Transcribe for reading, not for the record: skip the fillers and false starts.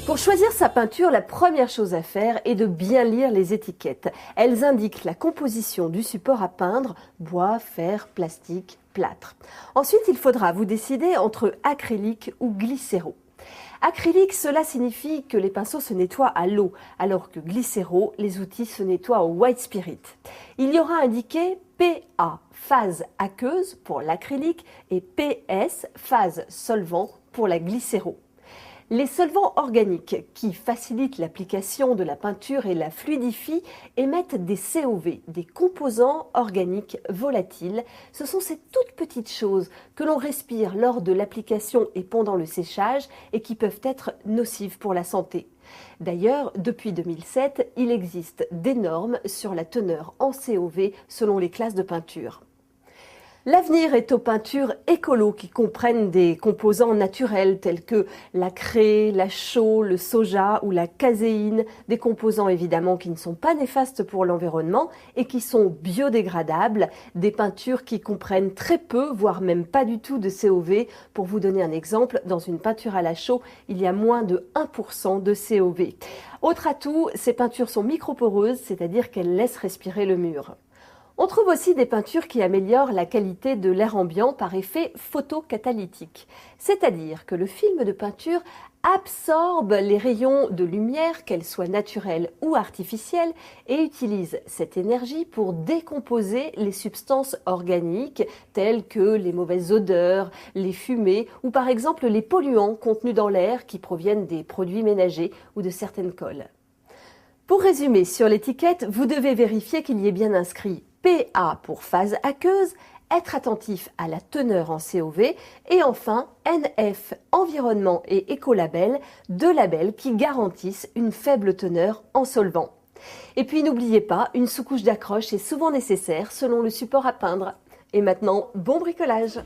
Pour choisir sa peinture, la première chose à faire est de bien lire les étiquettes. Elles indiquent la composition du support à peindre, bois, fer, plastique, plâtre. Ensuite, il faudra vous décider entre acrylique ou glycéro. Acrylique, cela signifie que les pinceaux se nettoient à l'eau, alors que glycéro, les outils se nettoient au white spirit. Il y aura indiqué PA, phase aqueuse pour l'acrylique, et PS, phase solvant pour la glycéro. Les solvants organiques qui facilitent l'application de la peinture et la fluidifient émettent des COV, des composants organiques volatiles. Ce sont ces toutes petites choses que l'on respire lors de l'application et pendant le séchage et qui peuvent être nocives pour la santé. D'ailleurs, depuis 2007, il existe des normes sur la teneur en COV selon les classes de peinture. L'avenir est aux peintures écolo qui comprennent des composants naturels tels que la craie, la chaux, le soja ou la caséine, des composants évidemment qui ne sont pas néfastes pour l'environnement et qui sont biodégradables, des peintures qui comprennent très peu, voire même pas du tout de COV. Pour vous donner un exemple, dans une peinture à la chaux, il y a moins de 1% de COV. Autre atout, ces peintures sont microporeuses, c'est-à-dire qu'elles laissent respirer le mur. On trouve aussi des peintures qui améliorent la qualité de l'air ambiant par effet photocatalytique, c'est-à-dire que le film de peinture absorbe les rayons de lumière, qu'elles soient naturelles ou artificielles, et utilise cette énergie pour décomposer les substances organiques telles que les mauvaises odeurs, les fumées ou par exemple les polluants contenus dans l'air qui proviennent des produits ménagers ou de certaines colles. Pour résumer, sur l'étiquette, vous devez vérifier qu'il y ait bien inscrit PA pour phase aqueuse, être attentif à la teneur en COV et enfin NF Environnement et Écolabel, deux labels qui garantissent une faible teneur en solvant. Et puis n'oubliez pas, une sous-couche d'accroche est souvent nécessaire selon le support à peindre. Et maintenant, bon bricolage!